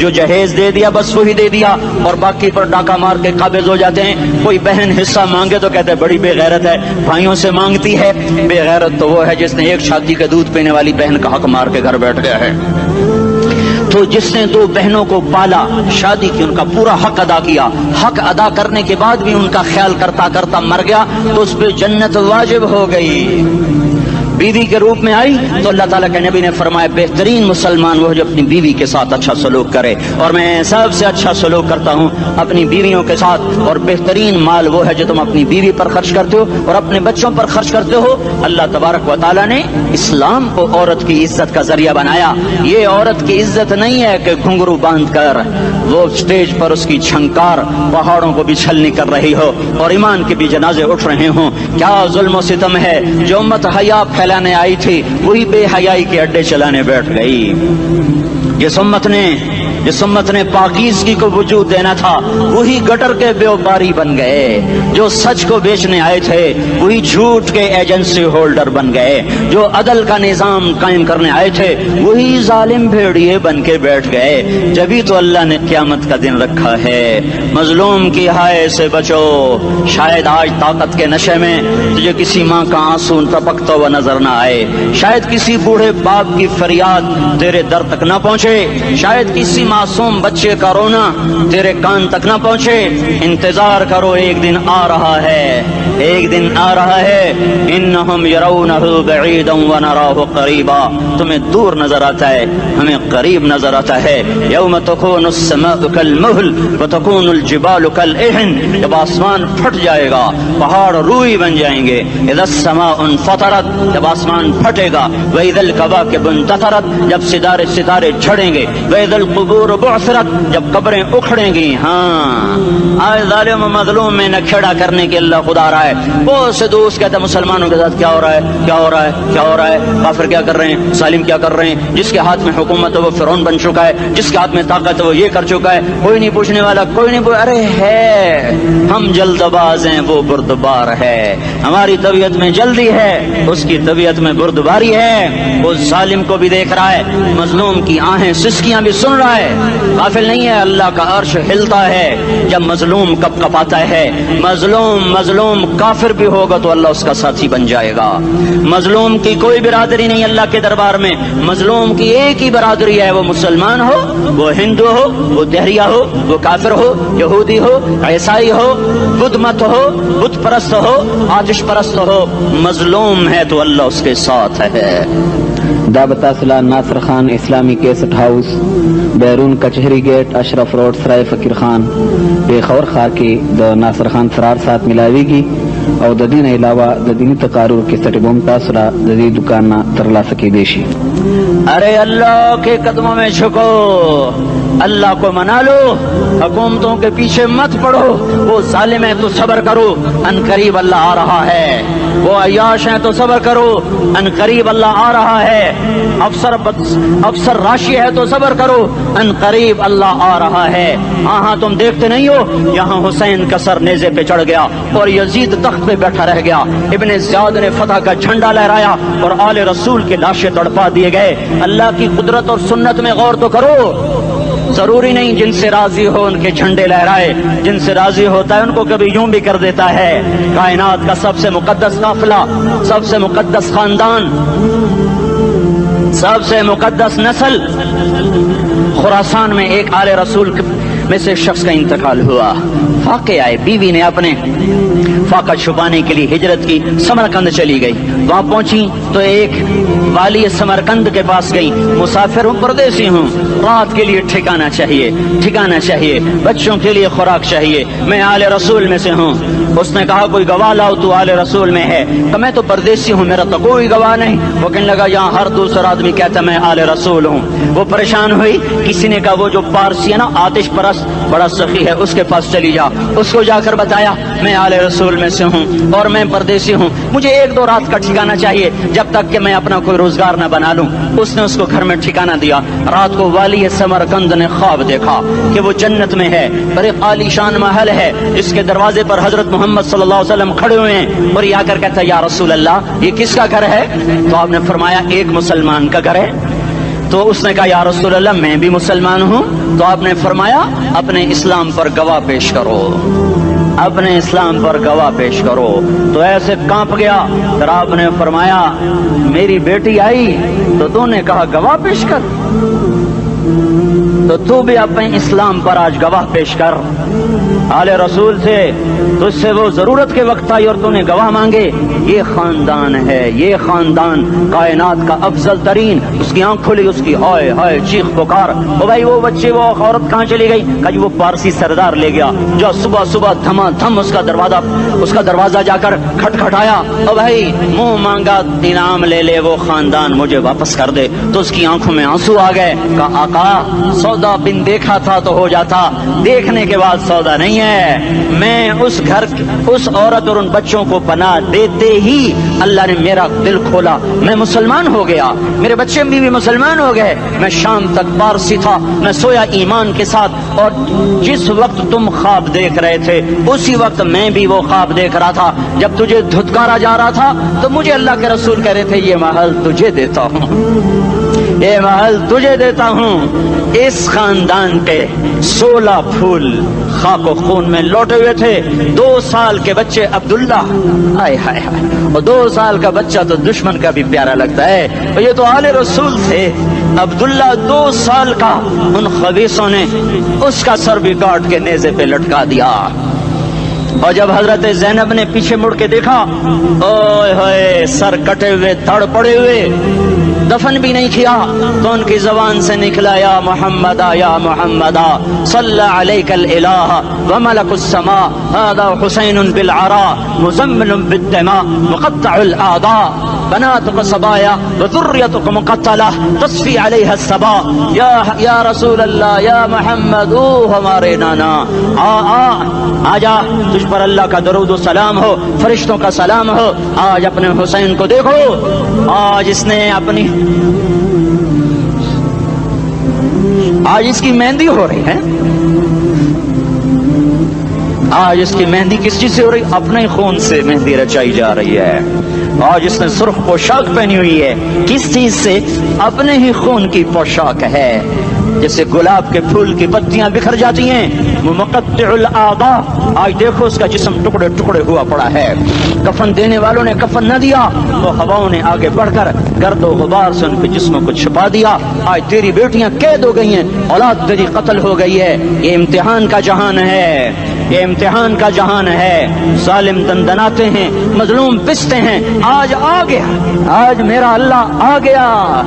جو جہیز دے دیا بس وہی دے دیا, اور باقی پر ڈاکہ مار کے قابض ہو جاتے ہیں. کوئی بہن حصہ مانگے تو کہتے بڑی بے غیرت ہے, بھائیوں سے مانگتی ہے. بے غیرت تو وہ ہے جس نے ایک شادی کا دودھ پینے والی بہن کا حق مار کے گھر بیٹھ گیا ہے. تو جس نے دو بہنوں کو پالا, شادی کی, ان کا پورا حق ادا کیا, حق ادا کرنے کے بعد بھی ان کا خیال کرتا کرتا مر گیا, تو اس پہ جنت واجب ہو گئی. بیوی کے روپ میں آئی تو اللہ تعالیٰ کے نبی نے فرمایا بہترین مسلمان وہ جو اپنی بیوی کے ساتھ اچھا سلوک کرے, اور میں سب سے اچھا سلوک کرتا ہوں اپنی بیویوں کے ساتھ. اور بہترین مال وہ ہے جو تم اپنی بیوی پر خرچ کرتے ہو اور اپنے بچوں پر خرچ کرتے ہو. اللہ تبارک و تعالیٰ نے اسلام کو عورت کی عزت کا ذریعہ بنایا. یہ عورت کی عزت نہیں ہے کہ گھنگرو باندھ کر وہ اسٹیج پر اس کی چھنکار پہاڑوں کو بھی چھلنی کر رہی ہو اور ایمان کے بھی جنازے اٹھ رہے ہوں. کیا ظلم و ستم ہے, جو امت حیا پھیلانے آئی تھی وہی بے حیائی کے اڈے چلانے بیٹھ گئی. جس امت نے پاکیزگی کو وجود دینا تھا وہی گٹر کے بیوباری بن گئے. جو سچ کو بیچنے آئے تھے وہی جھوٹ کے ایجنسی ہولڈر بن گئے. جو عدل کا نظام قائم کرنے آئے تھے وہی ظالم بھیڑیے بن کے بیٹھ گئے. جبھی تو اللہ نے قیامت کا دن رکھا ہے. مظلوم کی ہائے سے بچو, شاید آج طاقت کے نشے میں تجھے کسی ماں کا آنسو ٹپکتا ہوا نظر نہ آئے, شاید کسی بوڑھے باپ کی فریاد تیرے در تک نہ پہنچے, شاید کسی معصوم بچے کا رونا تیرے کان تک نہ پہنچے. انتظار کرو, ایک دن آ رہا ہے, ایک دن آ رہا ہے. انہم یرونہ بعیدا ونراہ قریبا, تمہیں دور نظر آتا ہے ہمیں قریب نظر آتا ہے. یوم تکون السماء کالمہل وتکون الجبال کالعہن, جب آسمان پھٹ جائے گا پہاڑ روئی بن جائیں گے. اذا السماء انفطرت, جب آسمان پھٹے گا. واذا الکواکب انتثرت, جب ستارے جھڑیں گے. واذا القبور بعثرت, جب قبریں اکھڑیں گی. ہاں آج ظالم و مظلوم میں نہ کھیڑا کرنے کے اللہ خدا رہا ہے. بہت سے دوست کہتے ہیں مسلمانوں کے ساتھ کیا ہو رہا ہے, کیا ہو رہا ہے, کیا ہو رہا ہے, کافر کیا کر رہے ہیں, ظالم کیا کر رہے ہیں. جس کے ہاتھ میں حکومت ہے وہ فرعون بن چکا ہے, جس کے ہاتھ میں طاقت ہے وہ یہ کر چکا ہے. کوئی نہیں پوچھنے والا, کوئی نہیں ارے ہے, ہم جلد باز ہیں وہ بردبار ہے. ہماری طبیعت میں جلدی ہے, اس کی طبیعت میں بردباری ہے. وہ ظالم کو بھی دیکھ رہا ہے, مظلوم کی آہیں سسکیاں بھی سن رہا ہے, غافل نہیں ہے. اللہ کا عرش ہلتا ہے جب مظلوم کپ کپاتا ہے. مظلوم کافر بھی ہوگا تو اللہ اس کا ساتھی بن جائے گا. مظلوم کی کوئی برادری نہیں اللہ کے دربار میں, مظلوم کی ایک ہی برادری ہے, وہ مسلمان ہو, وہ ہندو ہو, وہ دہریہ ہو, وہ کافر ہو, یہودی ہو, عیسائی ہو, بدھ مت ہو, بت پرست ہو, آتش پرست ہو, مظلوم ہے تو اللہ اس کے ساتھ ہے. دابتاسلا ناصر خان اسلامی کیسٹ ہاؤس, بیرون کچہری گیٹ, اشرف روڈ, سرائے فقیر خان, پیښور ښار کې د ناصر خان فرار سات ملاویږي او د دې نه علاوه د دیني تقارر کیسټ بم تاسو را د دې دکان نه ترلاسه کیدی شي. ارے اللہ کے قدموں میں جھکو, اللہ کو منا لو, حکومتوں کے پیچھے مت پڑو. وہ ظالم ہے تو صبر کرو, ان قریب اللہ آ رہا ہے. وہ عیاش ہیں تو صبر کرو, ان قریب اللہ آ رہا ہے. افسر راشی ہے تو صبر کرو, ان قریب اللہ آ رہا ہے. ہاں تم دیکھتے نہیں ہو, یہاں حسین کا سر نیزے پہ چڑھ گیا اور یزید تخت پہ بیٹھا رہ گیا. ابن زیاد نے فتح کا جھنڈا لہرایا اور آل رسول کے لاشیں تڑپا دیے گئے. اللہ کی قدرت اور سنت میں غور تو کرو. ضروری نہیں جن سے راضی ہو ان کے جھنڈے لہرائے, جن سے راضی ہوتا ہے ان کو کبھی یوں بھی کر دیتا ہے. کائنات کا سب سے مقدس قافلہ, سب سے مقدس خاندان, سب سے مقدس نسل, خراسان میں ایک آل رسول میں سے شخص کا انتقال ہوا. فاقے آئے, بیوی نے اپنے فاقہ چھپانے کے لیے ہجرت کی, سمرقند چلی گئی. وہاں پہنچی تو ایک والی سمرقند کے پاس گئی. مسافر ہوں, پردیسی ہوں, رات کے لیے ٹھکانا چاہیے, بچوں کے لیے خوراک چاہیے, میں آل رسول میں سے ہوں. اس نے کہا کوئی گواہ لاؤ, تو آل رسول میں ہے. کہ میں تو پردیسی ہوں, میرا تو کوئی گواہ نہیں. وہ کہنے لگا یہاں ہر دوسرا آدمی کہتا میں آل رسول ہوں. وہ پریشان ہوئی. کسی نے کہا وہ جو پارسی ہے نا, آتش پرست, بڑا سخی ہے, اس کے پاس چلی جا. اس کو جا کر بتایا میں آل رسول میں سے ہوں اور میں پردیسی ہوں, مجھے 1-2 رات کا ٹھکانہ چاہیے جب تک کہ میں اپنا کوئی روزگار نہ بنا لوں. اس نے اس کو گھر میں ٹھکانہ دیا. رات کو والی سمرقند نے خواب دیکھا کہ وہ جنت میں ہے, بڑے عالی شان محل ہے, اس کے دروازے پر حضرت محمد صلی اللہ علیہ وسلم کھڑے ہوئے ہیں. اور یہ آ کر کہتا ہے یا رسول اللہ یہ کس کا گھر ہے؟ تو آپ نے فرمایا ایک مسلمان کا گھر ہے. تو اس نے کہا یا رسول اللہ میں بھی مسلمان ہوں. تو آپ نے فرمایا اپنے اسلام پر گواہ پیش کرو, اپنے اسلام پر گواہ پیش کرو. تو ایسے کانپ گیا. پھر آپ نے فرمایا میری بیٹی آئی تو تو نے کہا گواہ پیش کر, تو تو بھی اپنے اسلام پر آج گواہ پیش کر. آل رسول تھے, تو اس سے وہ ضرورت کے وقت آئی اور تو نے گواہ مانگے. یہ خاندان ہے, یہ خاندان کائنات کا افضل ترین. اس کی آنکھ کھلی, اس کی ہائے ہائے چیخ پکار. او بھائی وہ بچے وہ عورت کہاں چلی گئی؟ کہا جی وہ پارسی سردار لے گیا, جو صبح صبح دھما دھم اس کا دروازہ جا کر کھٹکھٹایا. او بھائی منہ مانگا انعام لے لے, وہ خاندان مجھے واپس کر دے. تو اس کی آنکھوں میں آنسو آ گئے. کہا آقا سودا بن دیکھا تھا تو ہو جاتا, دیکھنے کے بعد سودا نہیں ہے. میں اس گھر اس عورت اور ان بچوں کو پناہ دیتے ہی اللہ نے میرا دل کھولا, میں مسلمان ہو گیا, میرے بچے بھی مسلمان ہو گئے. میں شام تک پارسی تھا, میں سویا ایمان کے ساتھ, اور جس وقت تم خواب دیکھ رہے تھے اسی وقت میں بھی وہ خواب دیکھ رہا تھا. جب تجھے دھتکارا جا رہا تھا تو مجھے اللہ کے رسول کہہ رہے تھے یہ محل تجھے دیتا ہوں, یہ محل تجھے دیتا ہوں. اس خاندان کے 16 پھول خاک و خون میں لوٹے ہوئے تھے. 2 سال کے بچے عبداللہ, ہائے ہائے ہائے, اور 2 سال کا بچہ تو دشمن کا بھی پیارا لگتا ہے. اور یہ تو آل رسول تھے. عبداللہ 2 سال کا, ان خبیثوں نے اس کا سر بھی کاٹ کے نیزے پہ لٹکا دیا. اور جب حضرت زینب نے پیچھے مڑ کے دیکھا, اوئے ہوئے سر کٹے ہوئے دھڑ پڑے ہوئے, دفن بھی نہیں کیا, تو ان کی زبان سے نکلا یا محمد یا محمد صلی علیک الالہ وملک السماء هذا حسین بالعراء مزمل بالدماء مقطع الاعضاء بناتك صبايا وذريتك مقتلہ تصفی علیہ الصبا. یا رسول اللہ یا محمد, او ہمارے نانا, آ جا, تجھ پر اللہ کا درود و سلام ہو, فرشتوں کا سلام ہو. آج اپنے حسین کو دیکھو, آج اس نے اپنی آج اس کی مہندی ہو رہی ہے. آج اس کی مہندی کس چیز سے ہو رہی؟ اپنے خون سے مہندی رچائی جا رہی ہے. آج اس نے سرخ پوشاک پہنی ہوئی ہے, کس چیز سے؟ اپنے ہی خون کی پوشاک ہے. جیسے گلاب کے پھول کی پتیاں بکھر جاتی ہیں, مقطع الاعضاء, آج دیکھو اس کا جسم ٹکڑے ٹکڑے ہوا پڑا ہے. کفن دینے والوں نے کفن نہ دیا تو ہواؤں نے آگے بڑھ کر گرد و غبار سے ان کے جسموں کو چھپا دیا. آج تیری بیٹیاں قید ہو گئی ہیں, اولاد تیری قتل ہو گئی ہے. یہ امتحان کا جہان ہے, یہ امتحان کا جہان ہے. ظالم دندناتے ہیں, مظلوم پستے ہیں. آج آ گیا, آج میرا اللہ آ گیا.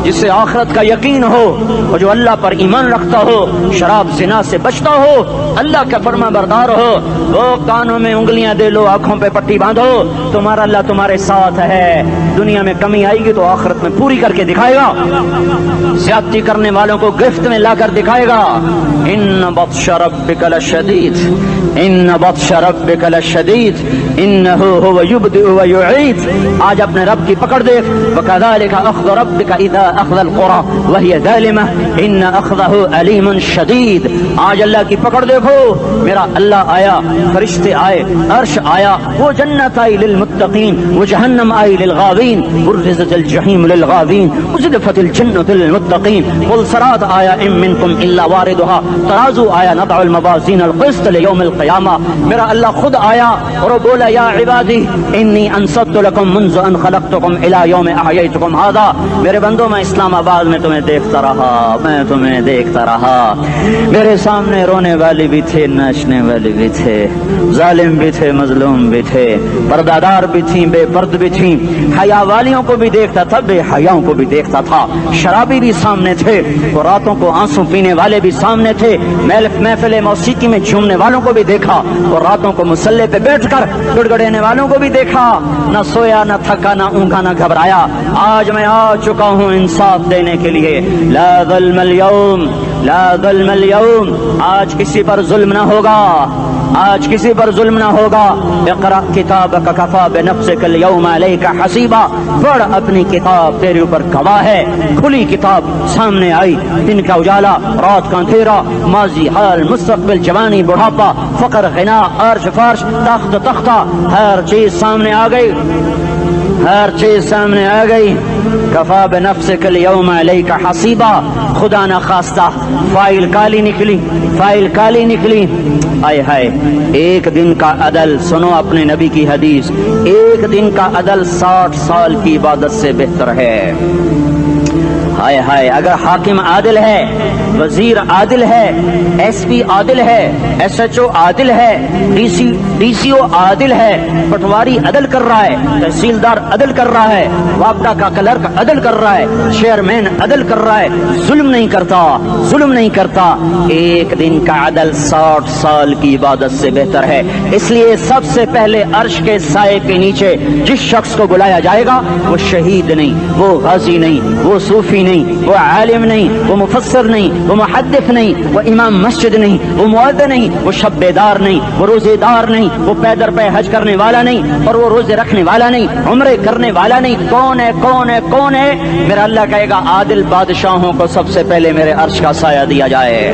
جسے آخرت کا یقین ہو اور جو اللہ پر ایمان رکھتا ہو, شراب زنا سے بچتا ہو, اللہ کا فرما بردار ہو, وہ کانوں میں انگلیاں دے لو, آنکھوں پہ پٹی باندھو, تمہارا اللہ تمہارے ساتھ ہے. دنیا میں کمی آئے گی تو آخرت میں پوری کر کے دکھائے گا. زیادتی کرنے والوں کو گرفت میں لا کر دکھائے گا. ان بطش ربک لشدید, ان بطش ربک لشدید انہ هو یبدئ و یعید. آج اپنے رب کی پکڑ دیکھ. وکذالک اخذ ربک اذا اخذ القرى وهي ظالمہ ان اخذہ علیم شدید. آج اللہ کی پکڑ دیکھو. میرا اللہ آیا, فرشتے آئے, عرش آیا, وہ جنت آئی للمتقین, وہ جہنم آئی للغاوین, برزت الجحیم للغاوین, ازلفت الجنت للمتقین. والصراط آیا ان منکم الا واردها, ترازو آیا, نضع الموازین القسط لیوم القیامہ. میرا اللہ خود آیا اور وہ بولا یا عبادی انی انصت لکم منذ ان خلقتکم الى یوم احییتکم هذا. میرے بندوں, میں اسلام آباد میں تمہیں دیکھتا رہا, میں تمہیں دیکھتا رہا. میرے سامنے رونے والی بھی تھے, ناچنے والی بھی تھے, ظالم بھی تھے, مظلوم بھی تھے, پردادار بھی تھیں, بے پرد بھی تھیں. حیا والیوں کو بھی دیکھتا تھا, بے حیاؤں کو بھی دیکھتا تھا. شرابی بھی سامنے تھے, اور راتوں کو آنسو پینے والے بھی سامنے تھے. محفل موسیقی میں جھومنے والوں کو بھی دیکھا, اور راتوں کو مسلح پہ بیٹھ کر گڑگڑانے والوں کو بھی دیکھا. نہ سویا, نہ تھکا, نہ اونگا, نہ گھبرایا. آج میں آ چکا ہوں انصاف دینے کے لیے. لا ظلم اليوم, لا ظلم اليوم. آج کسی پر ظلم نہ ہوگا, آج کسی پر ظلم نہ ہوگا. اقرأ کتابک کفا بنفسک اليوم علیک حسیبا. پڑھ, اپنی کتاب تیرے اوپر گواہ ہے. کھلی کتاب سامنے آئی, دن کا اجالا, رات کا اندھیرا, ماضی, حال, مستقبل, جوانی, بڑھاپا, فقر, غنا, عرش, فرش, تخت, تختہ, ہر چیز سامنے آ گئی. ہر چیز سامنے آ گئی. کفا بنفسک الیوم علیک حسیبا. خدا نہ خواستہ فائل کالی نکلی, فائل کالی نکلی. آئے ہائے, ایک دن کا عدل, سنو اپنے نبی کی حدیث, ایک دن کا عدل 60 سال کی عبادت سے بہتر ہے. ہائے ہائے, اگر حاکم عادل ہے, وزیر عادل ہے, ایس پی عادل ہے, ایس ایچ او عادل ہے, ڈی سی او عادل ہے, پٹواری عدل کر رہا ہے, تحصیلدار عدل کر رہا ہے, وابڈا کا کلرک عدل کر رہا ہے, چیئرمین عدل کر رہا ہے, ظلم نہیں کرتا, ظلم نہیں کرتا, ایک دن کا عدل 60 سال کی عبادت سے بہتر ہے. اس لیے سب سے پہلے عرش کے سائے کے نیچے جس شخص کو بلایا جائے گا وہ شہید نہیں, وہ غازی نہیں, وہ صوفی نہیں, وہ عالم نہیں, وہ مفسر نہیں, وہ محدث نہیں, وہ امام مسجد نہیں, وہ مؤذن نہیں, وہ شب بیدار نہیں, وہ روزے دار نہیں, وہ پیدر پہ حج کرنے والا نہیں, اور وہ روزے رکھنے والا نہیں, عمرے کرنے والا نہیں. کون ہے, کون ہے, کون ہے؟ میرا اللہ کہے گا عادل بادشاہوں کو سب سے پہلے میرے عرش کا سایہ دیا جائے.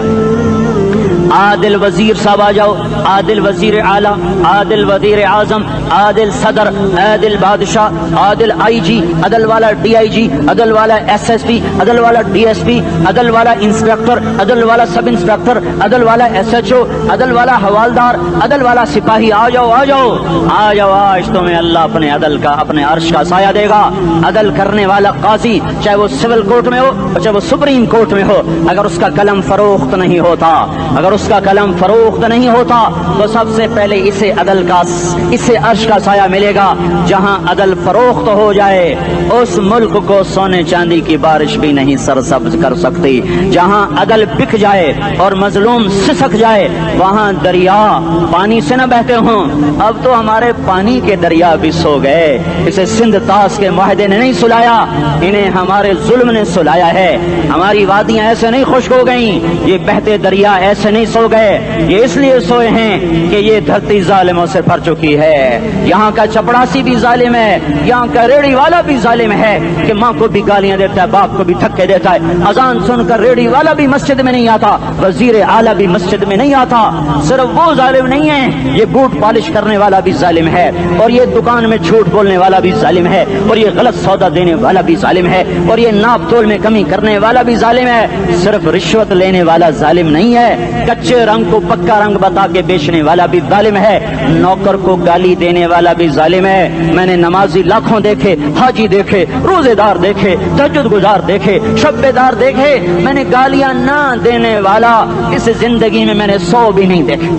عادل وزیر صاحب آ جاؤ, عادل وزیر اعلیٰ, عادل وزیر اعظم, عادل صدر, عادل بادشاہ, عادل آئی جی, عدل والا ڈی آئی جی, عدل والا ایس ایس پی, عدل والا ڈی ایس پی, عدل والا انسپیکٹر, عدل والا سب انسپیکٹر, عدل والا ایس ایچ او, عدل والا حوالدار, عدل والا سپاہی. آ جاؤ, آ جاؤ, آ جاؤ, آج تمہیں اللہ اپنے عدل کا, اپنے عرش کا سایہ دے گا. عدل کرنے والا قاضی, چاہے وہ سول کورٹ میں ہو چاہے وہ سپریم کورٹ میں ہو, اگر اس کا قلم فروخت نہیں ہوتا, اگر اس کا قلم فروخت نہیں ہوتا تو سب سے پہلے اسے عدل کا, اسے عرش کا سایہ ملے گا. جہاں عدل فروخت ہو جائے اس ملک کو سونے چاندی کی بارش بھی نہیں سرسبز کر سکتی. جہاں عدل بک جائے اور مظلوم سسک جائے وہاں دریا پانی سے نہ بہتے ہوں. اب تو ہمارے پانی کے دریا بھی سو گئے. اسے سندھ طاس کے معاہدے نے نہیں سلایا, انہیں ہمارے ظلم نے سلایا ہے. ہماری وادیاں ایسے نہیں خشک ہو گئیں, یہ بہتے دریا ایسے نہیں سو گئے. یہ اس لیے سوئے ہیں کہ یہ دھرتی ظالموں سے بھر چکی ہے. یہاں کا چپڑاسی بھی ظالم ہے, یہاں کا ریڑی والا بھی ظالم ہے کہ ماں کو بھی گالیاں دیتا ہے, باپ کو بھی دھکے دیتا ہے. اذان سن کر ریڑی والا بھی مسجد میں نہیں آتا, وزیر اعلیٰ بھی مسجد میں نہیں آتا. صرف وہ ظالم نہیں ہے, یہ بوٹ پالش کرنے والا بھی ظالم ہے, اور یہ دکان میں جھوٹ بولنے والا بھی ظالم ہے, اور یہ غلط سودا دینے والا بھی ظالم ہے, اور یہ ناپ تول میں کمی کرنے والا بھی ظالم ہے. صرف رشوت لینے والا ظالم نہیں ہے, کچے رنگ کو پکا رنگ بتا کے بیچنے والا بھی ظالم ہے, نوکر کو گالی دینے والا بھی ظالم ہے. میں نے نمازی لاکھوں دیکھے, حاجی دیکھے, روزے دار دیکھے, تہجد گزار دیکھے, شب بیدار دیکھے, میں نے گالیاں نہ دینے والا اس زندگی میں نے 100 بھی نہیں دیکھے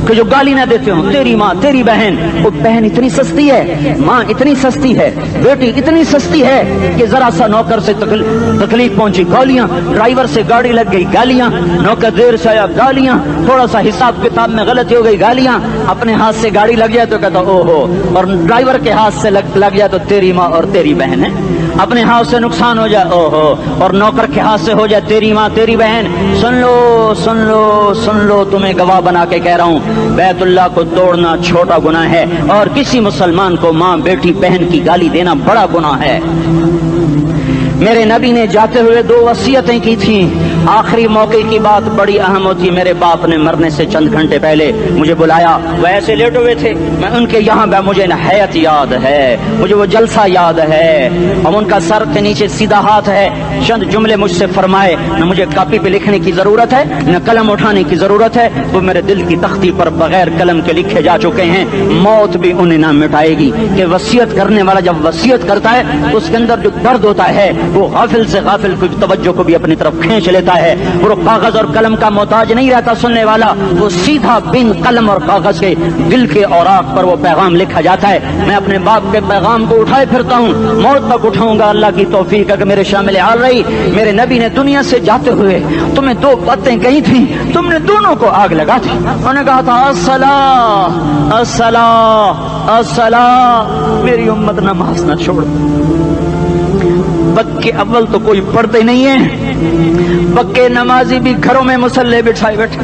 کہ جو گالی نہ دیتے ہوں. تیری ماں, تیری بہن, وہ بہن اتنی سستی ہے, ماں اتنی سستی ہے, بیٹی اتنی سستی ہے کہ ذرا سا نوکر سے تکلیف پہنچی گالیاں, ڈرائیور سے گاڑی لگ گئی گالیاں, نوکر دیر سے آیا گالیاں, تھوڑا سا حساب کتاب میں غلطی ہو گئی گالیاں, اپنے ہاتھ سے گاڑی لگ جائے تو کہتا او ہو, اور ڈرائیور کے ہاتھ سے لگ جائے تو تیری ماں اور تیری بہن ہے. اپنے ہاتھ سے نقصان ہو جائے او ہو, اور نوکر کے ہاتھ سے ہو جائے تیری ماں تیری بہن. سن لو, سن لو, سن لو, تمہیں گواہ بنا کے کہہ رہا ہوں, بیت اللہ کو توڑنا چھوٹا گناہ ہے, اور کسی مسلمان کو ماں, بیٹی, بہن کی گالی دینا بڑا گناہ ہے. میرے نبی نے جاتے ہوئے 2 وصیتیں کی تھیں. آخری موقع کی بات بڑی اہم ہوتی. میرے باپ نے مرنے سے چند گھنٹے پہلے مجھے بلایا, وہ ایسے لیٹے ہوئے تھے, میں ان کے یہاں مجھے حیات یاد ہے, مجھے وہ جلسہ یاد ہے, اور ان کا سر کے نیچے سیدھا ہاتھ ہے. چند جملے مجھ سے فرمائے, نہ مجھے کاپی پہ لکھنے کی ضرورت ہے نہ قلم اٹھانے کی ضرورت ہے, وہ میرے دل کی تختی پر بغیر قلم کے لکھے جا چکے ہیں. موت بھی انہیں نہ مٹائے گی کہ وصیت کرنے والا جب وصیت کرتا ہے تو اس کے اندر جو درد ہوتا ہے وہ غافل سے غافل کی توجہ کو بھی اپنی طرف کھینچ لیتا ہے. وہ کاغذ اور قلم کا محتاج نہیں رہتا سننے والا, وہ سیدھا بن قلم اور کاغذ کے دل کے اوراق پر وہ پیغام لکھا جاتا ہے. میں اپنے باپ کے پیغام کو اٹھائے پھرتا ہوں, موت تک اٹھاؤں گا, اللہ کی توفیق ہے کہ میرے شامل حال رہی. میرے نبی نے دنیا سے جاتے ہوئے تمہیں 2 باتیں کہی تھیں, تم نے دونوں کو آگ لگا دی. انہوں نے کہا تھا الصلاۃ الصلاۃ الصلاۃ, میری امت نماز نہ چھوڑ. پکے اول تو کوئی پڑھتے نہیں ہے, پکے نمازی بھی گھروں میں مصلے بٹھائے بیٹھے.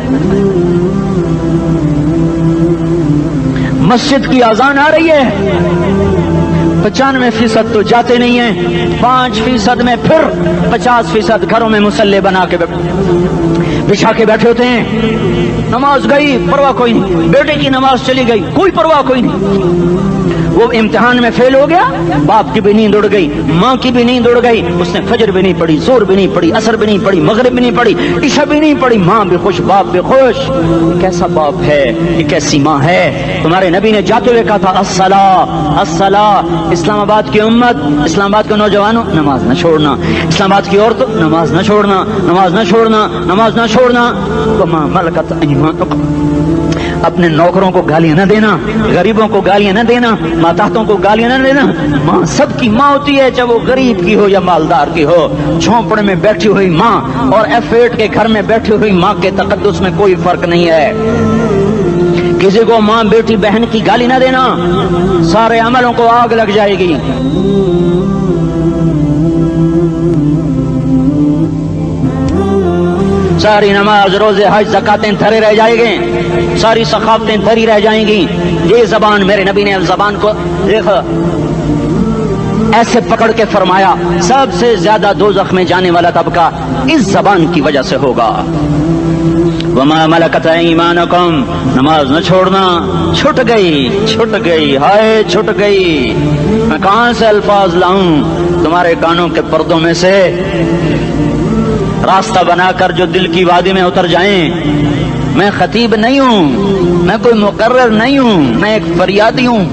مسجد کی اذان آ رہی ہے, 95% تو جاتے نہیں ہیں, 5% میں پھر 50% گھروں میں مصلے بنا کے بچھا کے بیٹھے ہوتے ہیں. نماز گئی پرواہ کوئی نہیں, بیٹے کی نماز چلی گئی کوئی پرواہ کوئی نہیں. وہ امتحان میں فیل ہو گیا، باپ کی بھی نیند اڑ گئی، ماں کی بھی نیند اڑ گئی، اس نے فجر بھی نہیں پڑھی، زور بھی نہیں پڑھی، عصر بھی نہیں پڑھی، مغرب بھی نہیں پڑھی، عشاء بھی نہیں پڑھی، ماں بھی خوش باپ بھی خوش۔ یہ کیسا باپ ہے، یہ کیسی ماں ہے؟ تمہارے نبی نے جاتے ہوئے کہا تھا الصلاۃ الصلاۃ۔ اسلام آباد کی امت، اسلام آباد کے نوجوانوں، نماز نہ چھوڑنا، اسلام آباد کی عورتوں، نماز نہ چھوڑنا، نماز نہ چھوڑنا، نماز نہ چھوڑنا۔ وما ملکت ایمانکم، اپنے نوکروں کو گالیاں نہ دینا، غریبوں کو گالیاں نہ دینا، ماتحتوں کو گالیاں نہ دینا۔ ماں سب کی ماں ہوتی ہے، چاہے وہ غریب کی ہو یا مالدار کی ہو۔ جھونپڑے میں بیٹھی ہوئی ماں اور F8 کے گھر میں بیٹھی ہوئی ماں کے تقدس میں کوئی فرق نہیں ہے۔ کسی کو ماں بیٹی بہن کی گالی نہ دینا، سارے عملوں کو آگ لگ جائے گی۔ ساری نماز روزے حج زکاتیں دھرے رہ جائیں گے، ساری ثقافتیں دھری رہ جائیں گی۔ یہ زبان، میرے نبی نے زبان کو دیکھا ایسے پکڑ کے فرمایا سب سے زیادہ دوزخ میں جانے والا طبقہ اس زبان کی وجہ سے ہوگا۔ وما ملکت ایمانکم، نماز نہ چھوڑنا۔ چھٹ گئی ہائے چھٹ گئی۔ میں کہاں سے الفاظ لاؤں تمہارے کانوں کے پردوں میں سے، راستہ بنا کر جو دل کی وادی میں اتر جائیں۔ میں خطیب نہیں ہوں، میں کوئی مقرر نہیں ہوں، میں ایک فریادی ہوں،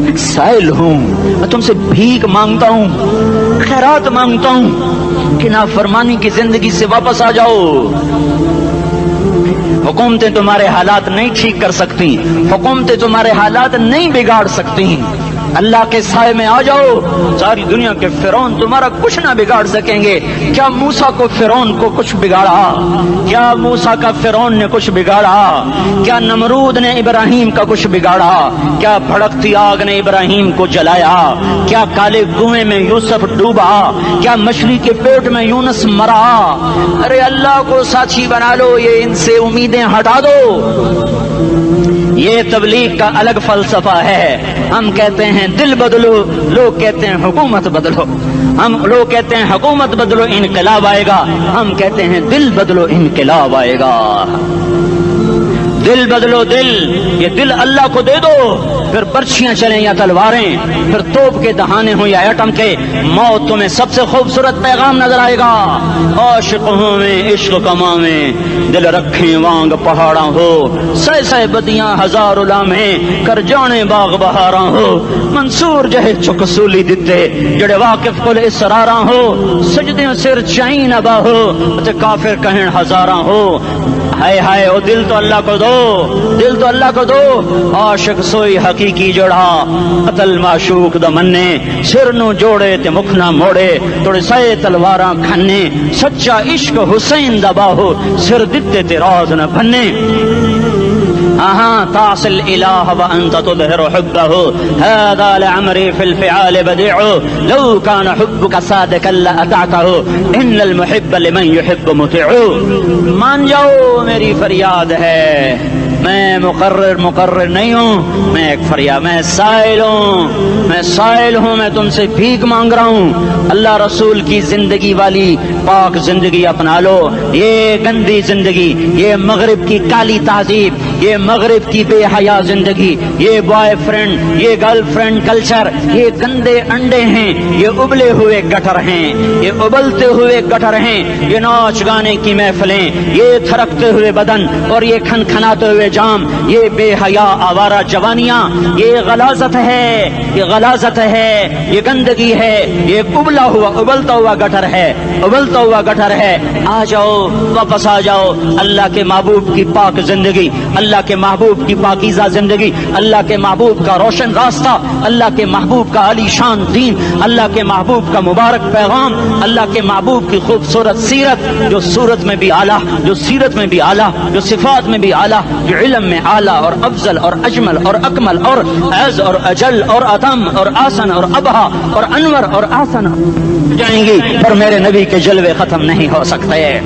ایک سائل ہوں۔ میں تم سے بھیک مانگتا ہوں، خیرات مانگتا ہوں کہ نافرمانی کی زندگی سے واپس آ جاؤ۔ حکومتیں تمہارے حالات نہیں ٹھیک کر سکتی، حکومتیں تمہارے حالات نہیں بگاڑ سکتی۔ اللہ کے سائے میں آ جاؤ، ساری دنیا کے فرعون تمہارا کچھ نہ بگاڑ سکیں گے۔ کیا موسیٰ کو فرعون کو کچھ بگاڑا؟ کیا موسیٰ کا فرعون نے کچھ بگاڑا؟ کیا نمرود نے ابراہیم کا کچھ بگاڑا؟ کیا بھڑکتی آگ نے ابراہیم کو جلایا؟ کیا کالے کنویں میں یوسف ڈوبا؟ کیا مچھلی کے پیٹ میں یونس مرا؟ ارے اللہ کو ساتھی بنا لو، یہ ان سے امیدیں ہٹا دو۔ یہ تبلیغ کا الگ فلسفہ ہے۔ ہم کہتے ہیں دل بدلو، لوگ کہتے ہیں حکومت بدلو۔ لوگ کہتے ہیں حکومت بدلو انقلاب آئے گا، ہم کہتے ہیں دل بدلو انقلاب آئے گا۔ دل بدلو، دل، یہ دل اللہ کو دے دو، پھر برچیاں چلیں یا تلواریں، پھر توپ کے دہانے ہوں یا ایٹم کے، موت تمہیں سب سے خوبصورت پیغام نظر آئے گا۔ عاشق ہوں میں عشق کما میں، دل رکھیں وانگ پہاڑاں ہو، سہ سہ بدیاں ہزار لامیں، کر جانے باغ بہاراں ہو، منصور جہے چک سولی دتے، جڑے واقف کل اسراراں ہو، سجدیں سر چائیں نبا ہو، تے کافر کہیں ہزاراں ہو۔ ہائے ہائے، او دل تو اللہ کو دو، دل تو اللہ کو دو۔ عاشق سوئی حقیقی جڑا، قتل معشوق دا مننے، سر نو جوڑے تے مکھ نہ موڑے، توڑے سائے تلواراں کھنے، سچا عشق حسین دا باہو، سر دتے تے راز نہ بھنے۔ تعصي الإله وأنت تظهر حبه، هذا لعمري في الفعال بديع، لو كان حبك صادقا لأطعته، إن المحب لمن يحب مطيع۔ مان جاؤ میری فریاد ہے، میں مقرر نہیں ہوں، میں ایک فریاد، میں سائل ہوں، میں تم سے بھیک مانگ رہا ہوں۔ اللہ رسول کی زندگی والی پاک زندگی اپنا لو۔ یہ گندی زندگی، یہ مغرب کی کالی تہذیب، یہ مغرب کی بے حیا زندگی، یہ بوائے فرینڈ، یہ گرل فرینڈ کلچر، یہ گندے انڈے ہیں، یہ ابلے ہوئے گٹر ہیں، یہ ابلتے ہوئے گٹر ہیں، یہ ناچ گانے کی محفلیں، یہ تھرکتے ہوئے بدن اور یہ کھنکھناتے ہوئے جام، یہ بے حیا آوارہ جوانیاں، یہ غلاظت ہے، یہ غلاظت ہے، یہ گندگی ہے، یہ ابلتا ہوا گٹر ہے، ابلتا ہوا گٹر ہے۔ آ جاؤ، واپس آ جاؤ، اللہ کے محبوب کی پاک زندگی، اللہ کے محبوب کی پاکیزہ زندگی، اللہ کے محبوب کا روشن راستہ، اللہ کے محبوب کا علی شان دین، اللہ کے محبوب کا مبارک پیغام، اللہ کے محبوب کی خوبصورت سیرت، جو صورت میں بھی اعلیٰ، جو سیرت میں بھی اعلیٰ، جو صفات میں بھی اعلیٰ، جو علم میں اعلیٰ اور افضل اور اجمل اور اکمل اور اعز اور اجل اور اتم اور آسن اور ابہا اور انور اور آسن جائیں گی، پر میرے نبی کے جلوے ختم نہیں ہو سکتے۔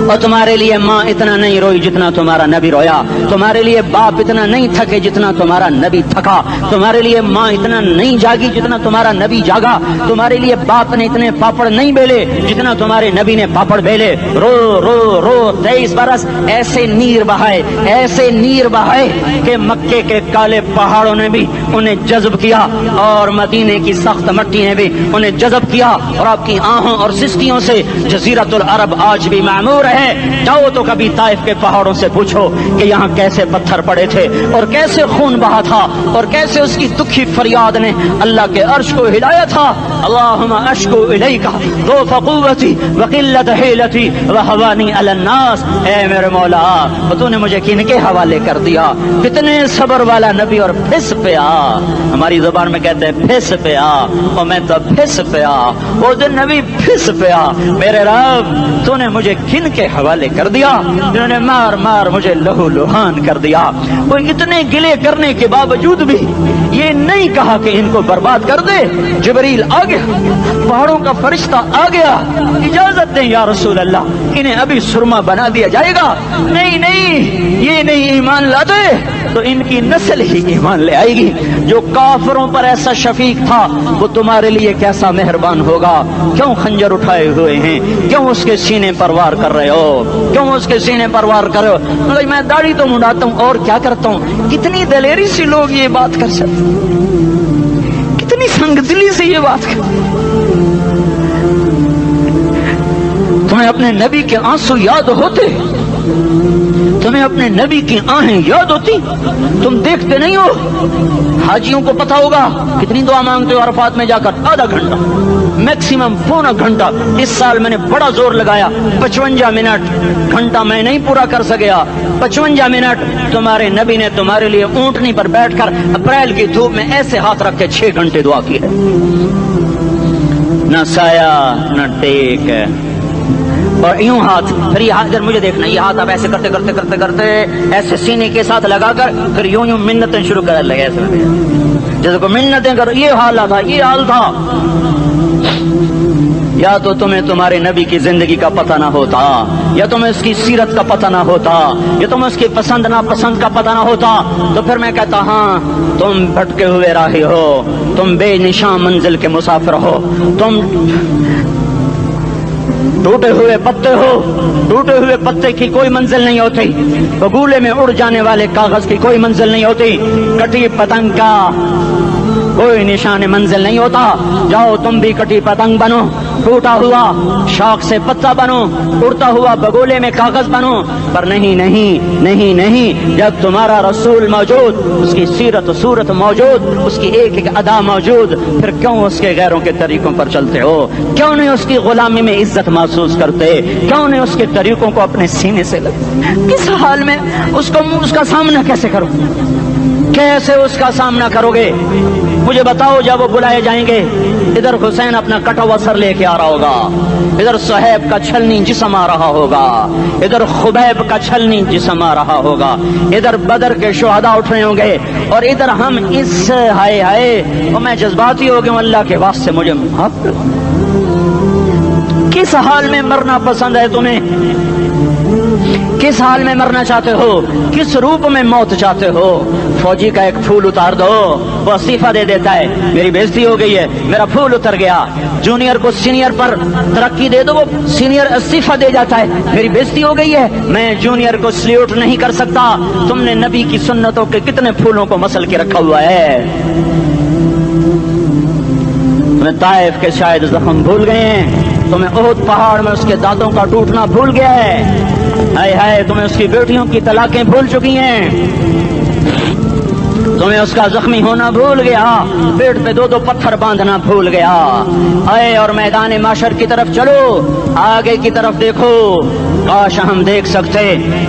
اور تمہارے لیے ماں اتنا نہیں روئی جتنا تمہارا نبی رویا، تمہارے لیے باپ اتنا نہیں تھکے جتنا تمہارا نبی تھکا، تمہارے لیے ماں اتنا نہیں جاگی جتنا تمہارا نبی جاگا، تمہارے لیے باپ نے اتنے پاپڑ نہیں بیلے جتنا تمہارے نبی نے پاپڑ بیلے۔ رو رو رو 23 برس ایسے نیر بہائے، ایسے نیر بہائے کہ مکے کے کالے پہاڑوں نے بھی انہیں جذب کیا اور مدینے کی سخت مٹی نے بھی انہیں جذب کیا، اور آپ کی آہوں اور سستیوں سے جزیرت العرب آج بھی معمور ہے۔ جاؤ تو کبھی طائف کے پہاڑوں سے پوچھو کہ یہاں کیسے پتھر پڑے تھے اور کیسے خون بہا تھا اور کیسے اس کی دکھی فریاد نے اللہ کے عرش کو ہلایا تھا۔ اللہم اشکو الیک ضعف قوتی وقلت حیلتی وہوانی علی الناس، اے میرے مولا تو نے مجھے کن کے حوالے کر دیا، کتنے صبر والا نبی اور پھس پیا، ہماری زبان میں کہتے ہیں پھس پیا، اور میں تو پھس پیا، وہ جو نبی پھس پیا، میرے رب تو نے مجھے کن کے حوالے کر دیا جنہوں نے مار مار مجھے لہو لہان کر دیا۔ وہ اتنے گلے کرنے کے باوجود بھی یہ نہیں کہا کہ ان کو برباد کر دے۔ جبریل آ گیا، پہاڑوں کا فرشتہ آ گیا، اجازت دیں یا رسول اللہ، انہیں ابھی سرما بنا دیا جائے گا۔ نہیں نہیں، یہ نہیں ایمان لاتے تو ان کی نسل ہی ایمان لے آئے گی۔ جو کافروں پر ایسا شفیق تھا وہ تمہارے لیے کیسا مہربان ہوگا۔ کیوں خنجر اٹھائے ہوئے ہیں، کیوں اس کے سینے پر وار کر رہے ہو، کیوں اس کے سینے پر وار کر رہے ہو؟ میں داڑھی تو منڈاتا ہوں اور کیا کرتا ہوں۔ کتنی دلیری سے لوگ یہ بات کر سکتے، کتنی سنگ دلی سے یہ بات کر۔ تمہیں اپنے نبی کے آنسو یاد ہوتے، تمہیں اپنے نبی کی آہیں یاد ہوتی، تم دیکھتے نہیں ہو۔ حاجیوں کو پتا ہوگا کتنی دعا مانگتے ہو عرفات میں جا کر، آدھا گھنٹہ میکسیمم پونا گھنٹہ۔ اس سال میں نے بڑا زور لگایا، 55 منٹ، گھنٹہ میں نہیں پورا کر سکیا، 55 منٹ تمہارے نبی نے تمہارے لیے اونٹنی پر بیٹھ کر اپریل کی دھوپ میں ایسے ہاتھ رکھ کے 6 گھنٹے دعا کی ہے۔ نہ سایہ نہ ٹیک، اور یوں ہاتھ، پھر یہ ہاتھ، ادھر مجھے دیکھنا، یہ ہاتھ اب ایسے کرتے کرتے کرتے کرتے ایسے سینے کے ساتھ لگا کر پھر یوں یوں منتیں شروع کرنے لگے، ایسے جیسے کو منتیں کرو۔ یہ حال تھا، یہ حال تھا۔ یا تو تمہیں تمہارے نبی کی زندگی کا پتہ نہ ہوتا، یا تمہیں اس کی سیرت کا پتہ نہ ہوتا، یا تمہیں اس کی پسند ناپسند کا پتہ نہ ہوتا، تو پھر میں کہتا ہاں تم بھٹکے ہوئے راہی ہو، تم بے نشان منزل کے مسافر ہو، تم ٹوٹے ہوئے پتے ہو، ٹوٹے ہوئے پتے کی کوئی منزل نہیں ہوتی، بگولے میں اڑ جانے والے کاغذ کی کوئی منزل نہیں ہوتی، کٹی پتنگ کا کوئی نشان منزل نہیں ہوتا۔ جاؤ تم بھی کٹی پتنگ بنو، ٹوٹا ہوا شاخ سے پتا بنو، اڑتا ہوا بگولے میں کاغذ بنو، پر نہیں نہیں نہیں نہیں، جب تمہارا رسول موجود، اس کی سیرت و صورت موجود، اس کی ایک ایک ادا موجود، پھر کیوں اس کے غیروں کے طریقوں پر چلتے ہو؟ کیوں نہیں اس کی غلامی میں عزت محسوس کرتے؟ کیوں نہیں اس کے طریقوں کو اپنے سینے سے لگتے؟ کس حال میں اس کا سامنا کیسے کرو، کیسے اس کا سامنا کرو گے؟ مجھے بتاؤ، جب وہ بلائے جائیں گے، ادھر حسین اپنا کٹا ہوا سر لے کے آ رہا ہوگا، ادھر صہیب کا چھلنی جسم آ رہا ہوگا، ادھر خبیب کا چھلنی جسم آ رہا ہوگا، ادھر بدر کے شہداء اٹھ رہے ہوں گے، اور ادھر ہم اس ہائے ہائے، اور میں جذباتی ہو گیا ہوں، اللہ کے واسطے مجھے معاف کر۔ کس حال میں مرنا پسند ہے تمہیں؟ کس حال میں مرنا چاہتے ہو؟ کس روپ میں موت چاہتے ہو؟ فوجی کا ایک پھول اتار دو، وہ استعفیٰ دے دیتا ہے، میری بےزتی ہو گئی ہے، میرا پھول اتر گیا۔ جونیئر کو سینئر پر ترقی دے دو، وہ سینئر استعفیٰ دے جاتا ہے، میری بےزتی ہو گئی ہے، میں جونیئر کو سلیوٹ نہیں کر سکتا۔ تم نے نبی کی سنتوں کے کتنے پھولوں کو مسل کے رکھا ہوا ہے؟ تمہیں طائف کے شاید زخم بھول گئے ہیں، تمہیں احد پہاڑ میں اس کے دانتوں کا ٹوٹنا بھول گیا ہے، ہائے ہائے تمہیں اس کی بیٹیوں کی طلاقیں بھول چکی ہیں، تمہیں اس کا زخمی ہونا بھول گیا، پیٹ پہ 2 پتھر باندھنا بھول گیا۔ آئے اور میدان معاشر کی طرف چلو، آگے کی طرف دیکھو، کاش ہم دیکھ سکتے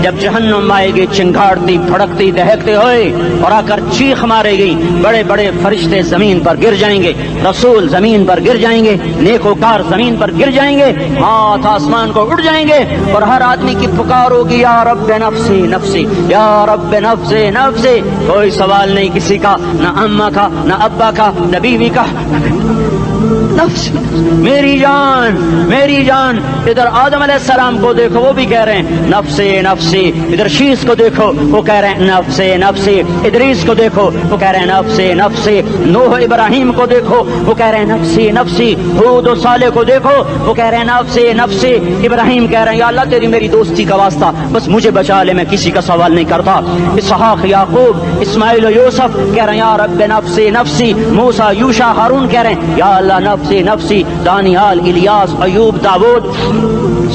جب جہنم آئے گی چنگاڑتی بھڑکتی دہکتے ہوئے اور آ کر چیخ مارے گی، بڑے بڑے فرشتے زمین پر گر جائیں گے، رسول زمین پر گر جائیں گے، نیکوکار زمین پر گر جائیں گے، ہاتھ آسمان کو اڑ جائیں گے، اور ہر آدمی کی پکار ہوگی، یا رب نفسی نفسی، یا رب نفسی نفسی۔ کوئی سوال نہیں کسی کا، نہ اماں کا، نہ ابا کا، نہ بیوی کا، نفسی میری جان میری جان. ادھر آدم علیہ السلام کو دیکھو وہ بھی کہہ رہے ہیں نفسی نفسی. ادھر شیس کو دیکھو وہ کہہ رہے ہیں نفسی نفسی. ادریس کو دیکھو وہ کہہ رہے ہیں نفسی نفسی. نوح ابراہیم کو دیکھو وہ کہہ رہے ہیں نفسی نفسی. ہود و صالح کو دیکھو وہ کہہ رہے ہیں نفسی نفسی. ابراہیم کہہ رہے ہیں یا اللہ تیری میری دوستی کا واسطہ بس مجھے بچا لے, میں کسی کا سوال نہیں کرتا. اسحاق یعقوب اسماعیل و یوسف کہہ رہے ہیں یا رب نفسی نفسی. موسیٰ یوشع ہارون کہہ رہے ہیں یا اللہ نفسی نفسی. دانیال الیاس ایوب داود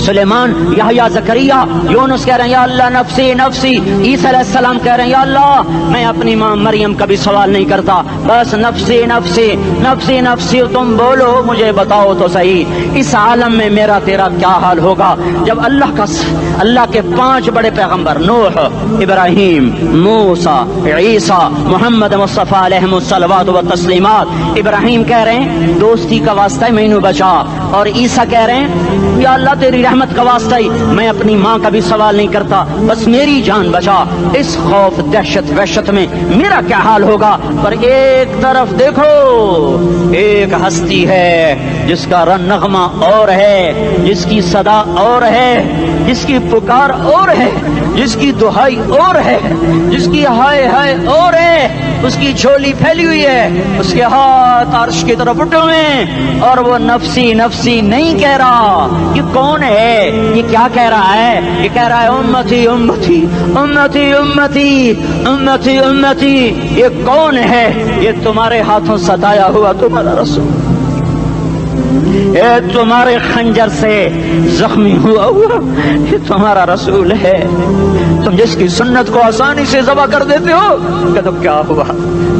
سلیمان یحییٰ زکریا یونس کہہ رہے ہیں یا اللہ نفسی نفسی. عیسیٰ علیہ السلام کہہ رہے ہیں یا اللہ میں اپنی ماں مریم کا بھی سوال نہیں کرتا بس نفسی نفسی نفسی نفسی. تم بولو مجھے بتاؤ تو صحیح اس عالم میں میرا تیرا کیا حال ہوگا جب اللہ کے 5 بڑے پیغمبر نوح ابراہیم موسیٰ عیسیٰ محمد مصطفیٰ علیہ الصلوات و تسلیمات. ابراہیم کہہ رہے ہیں دوستی کا واسطہ ہے مینو بچا, اور عیسیٰ کہہ رہے ہیں یا اللہ تیری رحمت کا واسطہ ہی میں اپنی ماں کا بھی سوال نہیں کرتا بس میری جان بچا. اس خوف دہشت وحشت میں میرا کیا حال ہوگا. پر ایک طرف دیکھو ایک ہستی ہے جس کا نغمہ اور ہے, جس کی صدا اور ہے, جس کی پکار اور ہے, جس کی دہائی اور ہے, جس کی ہائے ہائے اور ہے. اس کی جھولی پھیلی ہوئی ہے, اس کے ہاتھ عرش کی طرف اٹھے ہوئے ہیں اور وہ نفسی نفسی نہیں کہہ رہا. یہ کون ہے؟ یہ کیا کہہ رہا ہے؟ یہ کہہ رہا ہے امتی امتی امتی امتی امتی امتی. یہ کون ہے؟ یہ تمہارے ہاتھوں ستایا ہوا تمہارا رسول, یہ تمہارے خنجر سے زخمی ہوا یہ تمہارا رسول ہے. تم جس کی سنت کو آسانی سے ذبح کر دیتے ہو کہ تو کیا ہوا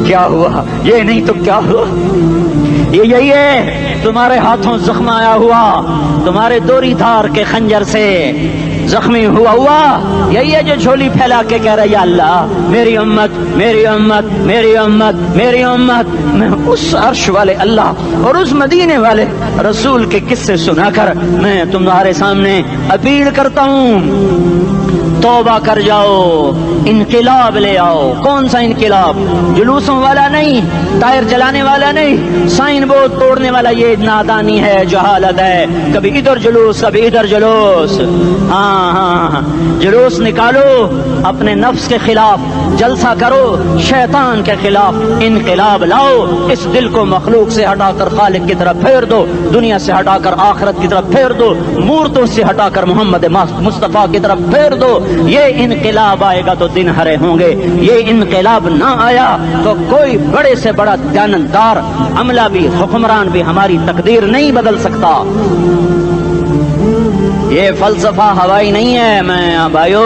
کیا ہوا, یہ نہیں تو کیا ہوا. یہ یہی ہے تمہارے ہاتھوں زخم آیا ہوا, تمہارے دوری دھار کے خنجر سے زخمی ہوا یہی ہے جو جھولی پھیلا کے کہہ رہا ہے یا اللہ میری امت میری امت میری امت میری امت. میں اس عرش والے اللہ اور اس مدینے والے رسول کے قصے سنا کر میں تمہارے سامنے اپیل کرتا ہوں توبہ کر جاؤ, انقلاب لے آؤ. کون سا انقلاب؟ جلوسوں والا نہیں, ٹائر جلانے والا نہیں, سائن بورڈ توڑنے والا. یہ نادانی ہے, جہالت ہے. کبھی ادھر جلوس کبھی ادھر جلوس. ہاں جلوس نکالو اپنے نفس کے خلاف, جلسہ کرو شیطان کے خلاف, انقلاب لاؤ. اس دل کو مخلوق سے ہٹا کر خالق کی طرف پھیر دو, دنیا سے ہٹا کر آخرت کی طرف پھیر دو, مورتوں سے ہٹا کر محمد مصطفیٰ کی طرف پھیر دو. یہ انقلاب آئے گا تو دن ہرے ہوں گے. یہ انقلاب نہ آیا تو کوئی بڑے سے بڑا دیانتدار عملہ بھی حکمران بھی ہماری تقدیر نہیں بدل سکتا. یہ فلسفہ ہوائی نہیں ہے. میں بھائیو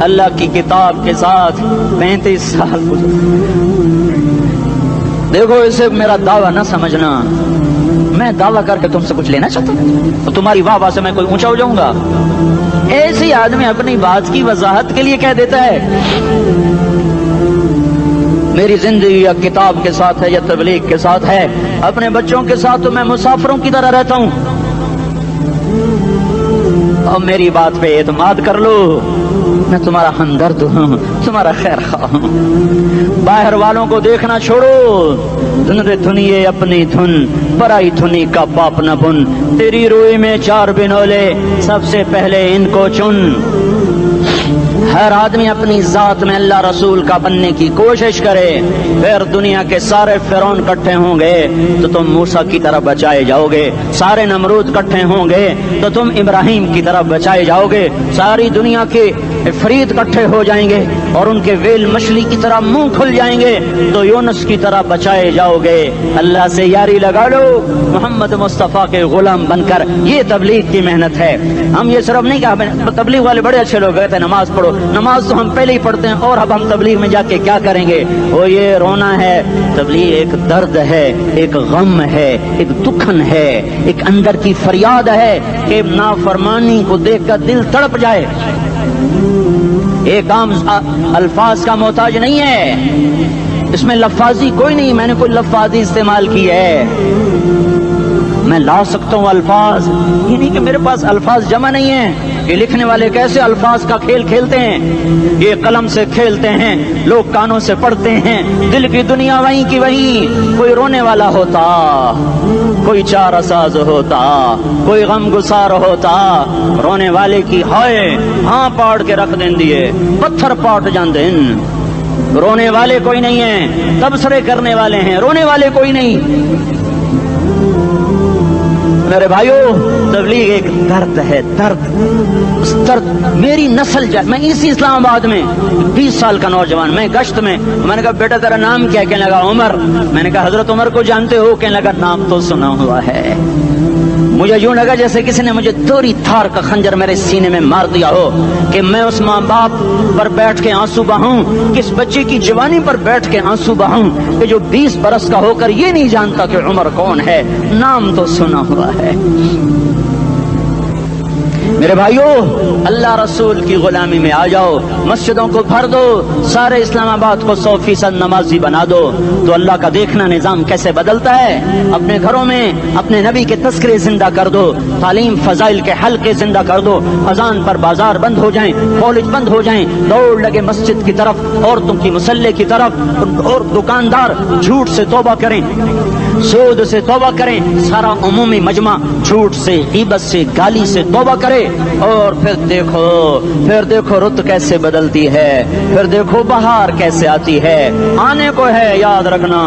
اللہ کی کتاب کے ساتھ 35 سال دیکھو, اسے میرا دعویٰ نہ سمجھنا. میں دعویٰ کر کے تم سے کچھ لینا چاہتا ہوں تو تمہاری واہ واہ سے میں کوئی اونچا ہو جاؤں گا؟ ایسی آدمی اپنی بات کی وضاحت کے لیے کہہ دیتا ہے میری زندگی یا کتاب کے ساتھ ہے یا تبلیغ کے ساتھ ہے. اپنے بچوں کے ساتھ تو میں مسافروں کی طرح رہتا ہوں. اور میری بات پہ اعتماد کر لو, میں تمہارا ہمدرد ہوں, تمہارا خیر خواہ ہوں. باہر والوں کو دیکھنا چھوڑو, دھنیے اپنی دھن برائی دھنی کا باپ نہ بن. تیری روئی میں 4 بنولے سب سے پہلے ان کو چن. ہر آدمی اپنی ذات میں اللہ رسول کا بننے کی کوشش کرے, پھر دنیا کے سارے فرعون اکٹھے ہوں گے تو تم موسیٰ کی طرف بچائے جاؤ گے, سارے نمرود اکٹھے ہوں گے تو تم ابراہیم کی طرف بچائے جاؤ گے, ساری دنیا کے فرید اکٹھے ہو جائیں گے اور ان کے ویل مچھلی کی طرح منہ کھل جائیں گے تو یونس کی طرح بچائے جاؤ گے. اللہ سے یاری لگا لو محمد مصطفیٰ کے غلام بن کر. یہ تبلیغ کی محنت ہے. ہم یہ صرف نہیں کہا تبلیغ والے بڑے اچھے لوگ کہتے ہیں نماز پڑھو, نماز تو ہم پہلے ہی پڑھتے ہیں اور اب ہم تبلیغ میں جا کے کیا کریں گے؟ وہ یہ رونا ہے. تبلیغ ایک درد ہے, ایک غم ہے, ایک دکھن ہے, ایک اندر کی فریاد ہے کہ نافرمانی کو دیکھ کر دل تڑپ جائے. ایک عام الفاظ کا محتاج نہیں ہے, اس میں لفاظی کوئی نہیں, میں نے کوئی لفاظی استعمال کی ہے. میں لا سکتا ہوں الفاظ، یہ نہیں کہ میرے پاس الفاظ جمع نہیں ہیں۔ یہ لکھنے والے کیسے الفاظ کا کھیل کھیلتے ہیں، یہ قلم سے کھیلتے ہیں، لوگ کانوں سے پڑھتے ہیں، دل کی دنیا وہیں کی وہیں۔ کوئی رونے والا ہوتا، کوئی چارہ ساز ہوتا، کوئی غم گسار ہوتا، رونے والے کی ہائے ہاں پاڑ کے رکھ دیں دیے، پتھر پاٹ جان دیں۔ رونے والے کوئی نہیں ہیں، تبصرے کرنے والے ہیں، رونے والے کوئی نہیں۔ میرے بھائیو، تبلیغ ایک درد ہے، درد، اس درد میری نسل میں اسی اسلام آباد میں 20 سال کا نوجوان، میں گشت میں نے کہا بیٹا تیرا نام کیا؟ کہنے لگا عمر۔ میں نے کہا حضرت عمر کو جانتے ہو؟ کہنے لگا نام تو سنا ہوا ہے۔ مجھے یوں لگا جیسے کسی نے مجھے دوری تھار کا خنجر میرے سینے میں مار دیا ہو، کہ میں اس ماں باپ پر بیٹھ کے آنسو بہاؤں، کس بچے کی جوانی پر بیٹھ کے آنسو بہاؤں کہ جو 20 برس کا ہو کر یہ نہیں جانتا کہ عمر کون ہے، نام تو سنا ہوا ہے۔ میرے بھائیو، اللہ رسول کی غلامی میں آ جاؤ، مسجدوں کو بھر دو، سارے اسلام آباد کو 100% نمازی بنا دو، تو اللہ کا دیکھنا نظام کیسے بدلتا ہے۔ اپنے گھروں میں اپنے نبی کے تذکرے زندہ کر دو، تعلیم فضائل کے حلقے زندہ کر دو، اذان پر بازار بند ہو جائیں، کالج بند ہو جائیں، دوڑ لگے مسجد کی طرف، عورتوں کی مصلے کی طرف، اور دکاندار جھوٹ سے توبہ کریں، سود سے توبہ کریں، سارا عمومی مجمع جھوٹ سے، غیبت سے، گالی سے توبہ کرے، اور پھر دیکھو رت کیسے بدلتی ہے، پھر دیکھو بہار کیسے آتی ہے۔ آنے کو ہے، یاد رکھنا،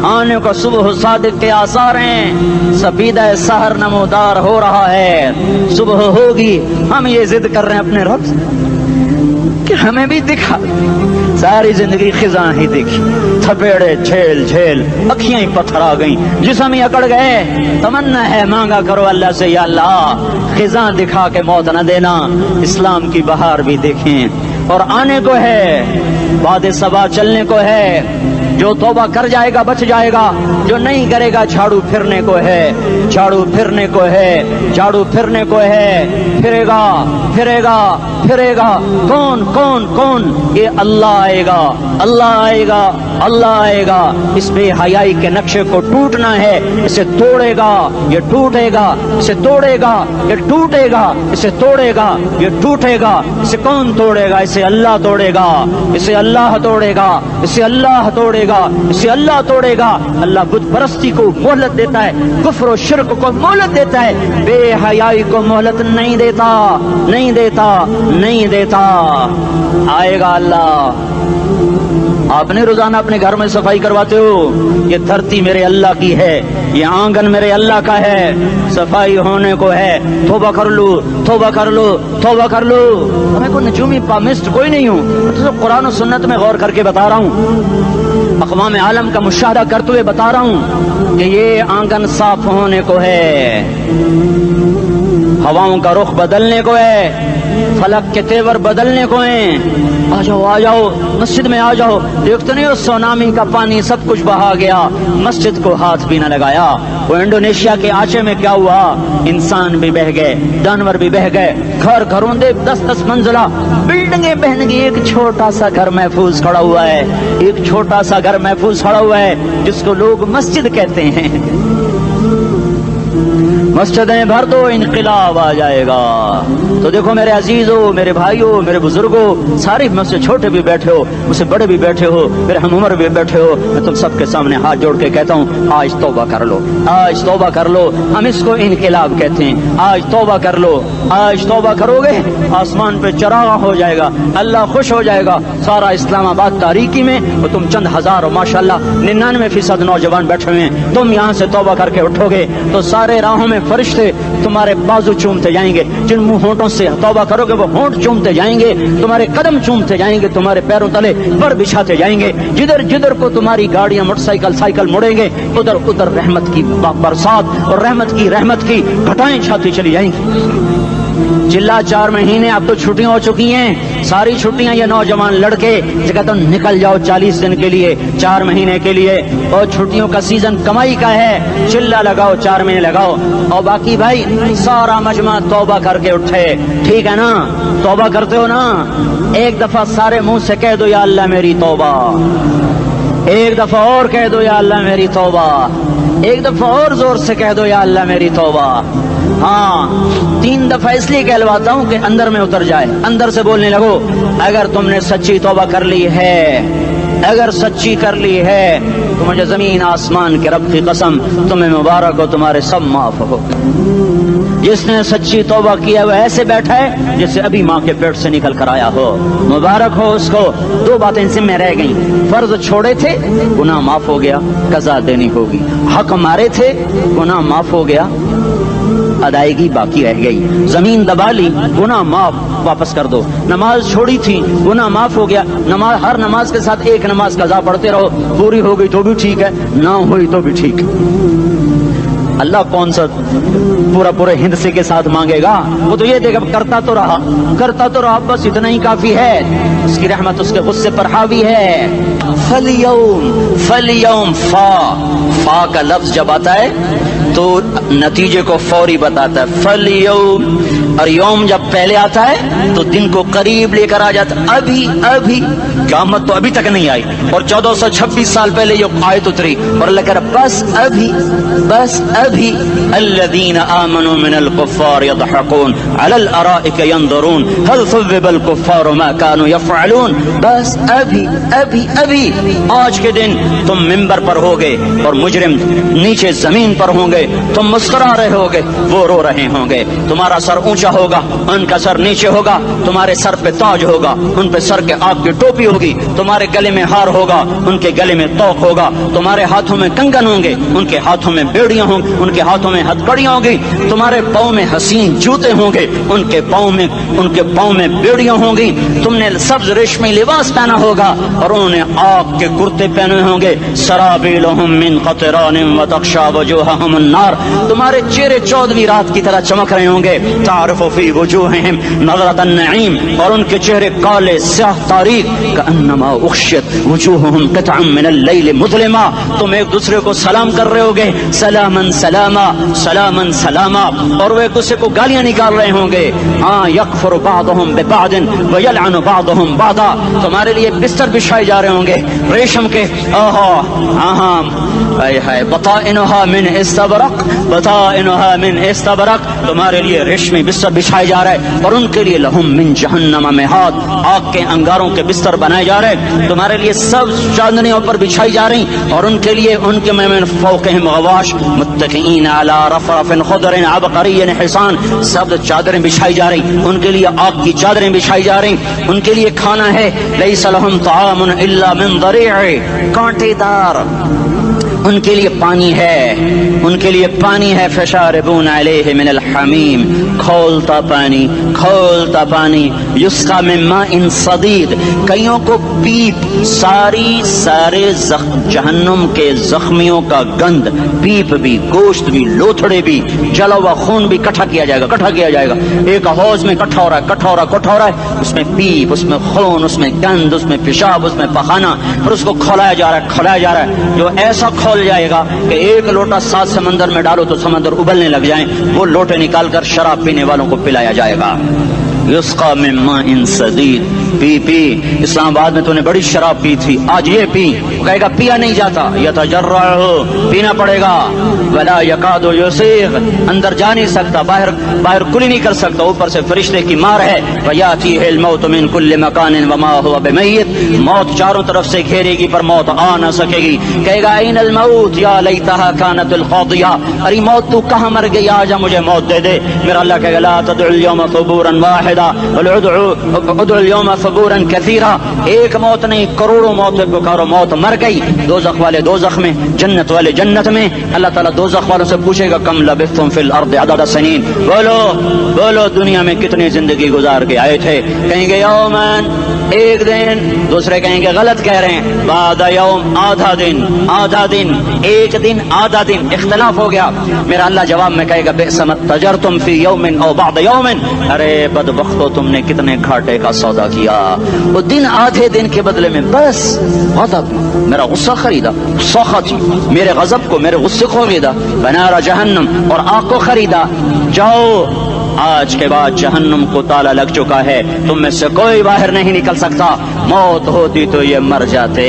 آنے کو صبح صادق کے آثار ہیں، سفیدہ سحر نمودار ہو رہا ہے، صبح ہوگی۔ ہم یہ ضد کر رہے ہیں اپنے رب کہ ہمیں بھی دکھا۔ ساری زندگی خزاں ہی دیکھی، تھپیڑے جھیل جھیل، اکھیاں ہی پتھر آ گئیں، جسم ہی اکڑ گئے۔ تمنا ہے مانگا کرو اللہ سے، یا اللہ خزاں دکھا کے موت نہ دینا، اسلام کی بہار بھی دیکھیں۔ اور آنے کو ہے، بعد صبا چلنے کو ہے، جو توبہ کر جائے گا بچ جائے گا، جو نہیں کرے گا جھاڑو پھرنے کو ہے، جھاڑو پھرنے کو ہے، جھاڑو پھرنے کو ہے، پھرے گا پھرے گا پھرے گا۔ کون کون کون؟ یہ اللہ آئے گا، اللہ آئے گا، اللہ آئے گا۔ اس بے حیائی کے نقشے کو ٹوٹنا ہے، اسے توڑے گا، یہ ٹوٹے گا، اسے توڑے گا، یہ ٹوٹے گا، اسے توڑے گا، یہ ٹوٹے گا۔ اسے کون توڑے گا؟ اسے اللہ توڑے گا، اسے اللہ توڑے گا، اسے اللہ توڑے گا، اسے اللہ توڑے گا۔ اللہ بت پرستی کو مہلت دیتا ہے، کفر و شرک کو مہلت دیتا ہے، بے حیائی کو مہلت نہیں دیتا، نہیں دیتا، نہیں دیتا۔ آئے گا اللہ۔ آپ نے روزانہ اپنے گھر میں صفائی کرواتے ہو، یہ دھرتی میرے اللہ کی ہے، یہ آنگن میرے اللہ کا ہے، صفائی ہونے کو ہے، توبہ کر لو، توبہ کر لو، توبہ کر لو۔ میں کوئی نجومی پامسٹ کوئی نہیں ہوں، میں تو قرآن و سنت میں غور کر کے بتا رہا ہوں، اقوام عالم کا مشاہدہ کرتے ہوئے بتا رہا ہوں کہ یہ آنگن صاف ہونے کو ہے، ہواؤں کا رخ بدلنے کو ہے، فلک کے تیور بدلنے کو ہیں۔ آ جاؤ آ جاؤ، مسجد میں آ جاؤ۔ دیکھتے نہیں ہو سونامی کا پانی سب کچھ بہا گیا، مسجد کو ہاتھ بھی نہ لگایا۔ وہ انڈونیشیا کے آچے میں کیا ہوا؟ انسان بھی بہ گئے، جانور بھی بہ گئے، گھر گھروں دے 10-10 منزلہ بلڈنگیں بہن گئی، ایک چھوٹا سا گھر محفوظ کھڑا ہوا ہے، ایک چھوٹا سا گھر محفوظ کھڑا ہوا ہے جس کو لوگ مسجد کہتے ہیں۔ مسجدیں بھر دو، انقلاب آ جائے گا۔ تو دیکھو میرے عزیزو، میرے بھائیو، میرے بزرگوں، سارے مجھ سے چھوٹے بھی بیٹھے ہو، مجھ سے بڑے بھی بیٹھے ہو، میرے ہم عمر بھی بیٹھے ہو، میں تم سب کے سامنے ہاتھ جوڑ کے کہتا ہوں آج توبہ کر لو، آج توبہ کر لو۔ ہم اس کو انقلاب کہتے ہیں۔ آج توبہ کر لو، آج توبہ کرو گے آسمان پہ چراغ ہو جائے گا، اللہ خوش ہو جائے گا۔ سارا اسلام آباد تاریکی میں وہ تم چند ہزار، ماشاءاللہ 99% نوجوان بیٹھے ہوئے ہیں، تم یہاں سے توبہ کر کے اٹھو گے تو سارے راہوں میں فرشتے تمہارے بازو چومتے جائیں گے، جن منہ ہونٹوں سے توبہ کرو گے وہ ہونٹ چومتے جائیں گے، تمہارے قدم چومتے جائیں گے، تمہارے پیروں تلے پر بچھاتے جائیں گے، جدھر جدھر کو تمہاری گاڑیاں موٹر سائیکل سائیکل مڑیں گے ادھر ادھر رحمت کی برسات اور رحمت کی گھٹائیں چھاتی چلی جائیں گی۔ چلا 4 مہینے اب تو چھٹیاں ہو چکی ہیں، ساری چھٹیاں یہ نوجوان لڑکے جگہ تو نکل جاؤ 40 دن کے لیے، 4 مہینے کے لیے، اور چھٹیوں کا سیزن کمائی کا ہے، چلا لگاؤ 4 مہینے لگاؤ، اور باقی بھائی سارا مجمع توبہ کر کے اٹھے، ٹھیک ہے نا؟ توبہ کرتے ہو نا؟ ایک دفعہ سارے منہ سے کہہ دو یا اللہ میری توبہ، ایک دفعہ اور کہہ دو یا اللہ میری توبہ۔ ایک دفعہ اور زور سے کہہ دو یا اللہ میری توبہ. ہاں 3 دفعہ اس لیے کہلواتا ہوں کہ اندر میں اتر جائے. اندر سے بولنے لگو اگر تم نے سچی توبہ کر لی ہے، اگر سچی کر لی ہے تو مجھے زمین آسمان کے رب کی قسم تمہیں مبارک ہو، تمہارے سب معاف ہو. جس نے سچی توبہ کیا وہ ایسے بیٹھا ہے جس سے ابھی ماں کے پیٹ سے نکل کر آیا ہو. مبارک ہو اس کو. 2 باتیں ذمہ رہ گئیں. فرض چھوڑے تھے، گناہ معاف ہو گیا، قضا دینی ہوگی. حق مارے تھے، گناہ معاف ہو گیا، ادائیگی باقی رہ گئی. زمین دبا لی، گناہ معاف، واپس کر دو. نماز چھوڑی تھی، گناہ معاف ہو گیا. نماز ہر نماز کے ساتھ ایک نماز قضا پڑھتے رہو، پوری ہو گئی تو بھی ٹھیک ہے، نہ ہوئی تو بھی ٹھیک. اللہ کون سا پورے ہند سے کے ساتھ مانگے گا؟ وہ تو یہ دیکھا کرتا تو رہا، بس اتنا ہی کافی ہے. اس کی رحمت اس کے غصے پر حاوی ہے. فَالْيَوْمِ فا کا لفظ جب آتا ہے تو نتیجے کو فوری بتاتا ہے. فَالْيَوْمِ، اور یوم جب پہلے آتا ہے تو دن کو قریب لے کر آ جاتا. ابھی قیامت تو ابھی تک نہیں آئی اور 1426 سال پہلے یہ آیت اتری اور اللہ کہہ رہا بس ابھی الذین آمنوا من الکفار یضحکون علی الارائک ینظرون هل ثوب الکفار ما كانوا يفعلون. بس ابھی آج کے دن تم منبر پر ہوگے اور مجرم نیچے زمین پر ہوں گے. تم مسکرا رہے ہوگے، وہ رو رہے ہوں گے. تمہارا سر اونچا ہوگا، ان کا سر نیچے ہوگا. تمہارے سر پہ تاج ہوگا، ان پہ سر کے آگ کی ٹوپی ہوگی. تمہارے گلے میں ہار ہوگا، ان کے گلے میں توق ہوگا. تمہارے ہاتھوں میں کنگن ہوں گے، ان کے ہاتھوں میں بیڑیاں ہوں گی، ان کے ہاتھوں میں ہتھکڑیاں ہوں گی. تمہارے پاؤں میں حسین جوتے ہوں گے، ان کے پاؤں میں بیڑیاں ہوں گی. تم نے سبز ریشمی لباس پہنا ہوگا اور انہوں نے آگ کے کرتے پہنے ہوں گے. سرابیلہم من قطران وتغشی وجوہہم النار. تمہارے چہرے 14ویں رات کی طرح چمک رہے ہوں گے. تعرف فی وجوہہم نظرۃ النعیم، اور ان کے چہرے کالے سیاہ تاریک. کأنما اغشیت وجوہہم قطعا من اللیل مظلما. تم ایک دوسرے کو سلام کر رہے ہوگے، سلامن سلاما سلامن سلاما، اور وہ ایک دوسرے کو گالیاں نکال رہے ہوں گے. ہاں یکفر بعضہم ببعض ویلعن بعضہم بعضا. تمہارے لیے بستر بچھائے جا رہے ہوں گے ریشم کے. بطائنها من استبرق، بطائنها من استبرق. تمہارے لیے ریشمی بستر بچھائے جا رہے ہیں اور ان کے لیے لہم من جہنم مہاد، آگ کے انگاروں کے بستر بنائے جا رہے ہیں. تمہارے لیے سب چاندنیوں پر بچھائی جا رہی اور ان کے لیے ان کے من فوقہم غواش متکئین علی رفرف خضر عبقری حصان. سب چادریں بچھائی جا رہی، ان کے لیے آگ کی چادریں بچھائی جا رہی. ان کے لیے کھانا ہے لیس لہم طعام الا من ضریع، کانٹے دار. ان کے لیے پانی ہے، ان کے لیے پانی ہے. فشاربون علیہ من الحمیم، کھولتا پانی. یسقا من ماء صدید، کئیوں کو پیپ، سارے جہنم کے زخمیوں کا گند، پیپ بھی، گوشت بھی، لوتھڑے بھی، جلا ہوا خون بھی کٹھا کیا جائے گا. ایک حوض میں کٹھا ہو رہا ہے. اس میں پیپ، اس میں خون، اس میں گند، اس میں پیشاب، اس میں پخانہ، اور اس کو کھولایا جا رہا ہے. جو ایسا کھول جائے گا کہ ایک لوٹا 7 سمندر میں ڈالو تو سمندر ابلنے لگ جائیں، وہ لوٹے نکال کر شراب پینے والوں کو پلایا جائے گا. یسقا من ماء صدید. پی اسلام آباد میں تو نے بڑی شراب پی تھی، آج یہ پی. وہ کہے گا پیا نہیں جاتا، یتجرعہ، پینا پڑے گا. ولا یکاد یسیغ، اندر جا نہیں سکتا، باہر کلی نہیں کر سکتا، اوپر سے فرشتے کی مار ہے. ویاتیہ الموت من کل مکان وما هو بمیت، موت چاروں طرف سے گھیرے گی پر موت آ نہ سکے گی. کہے گا این الموت یا لیتها كانت القاضیہ، ارے موت تو کہاں مر گئی، آجا مجھے موت دے دے. میرا اللہ کہے گا لا تدعوا اليوم ثبورا واحدا بل ادعوا اليوم ثبورا كثيرا. ایک موت نہیں، کروڑوں موت پکارو. موت مر گئی. دوزخ والے دوزخ میں، جنت والے جنت میں. اللہ تعالیٰ دوزخ والوں سے پوچھے گا کم لبثتم فی الارض عدد سنین، بولو دنیا میں کتنی زندگی گزار کے آئے تھے. کہیں گے یومن، ایک دن. دوسرے کہیں گے غلط کہہ رہے ہیں، بعد یوم، آدھا دن، ایک دن، آدھا دن. اختلاف ہو گیا. میرا اللہ جواب میں کہے گا بئس ما تجرتم فی یوم او بعد یوم، ارے بدبختو تم نے کتنے گھاٹے کا سودا کیا. وہ دن، آدھے دن کے بدلے میں بس غضب، میرا غصہ خریدا، سخط، میرے غضب کو، میرے غصے کو خریدا. بنار جہنم، اور آگ کو خریدا. جاؤ آج کے بعد جہنم کو تالا لگ چکا ہے, تم میں سے کوئی باہر نہیں نکل سکتا, موت ہوتی تو یہ مر جاتے.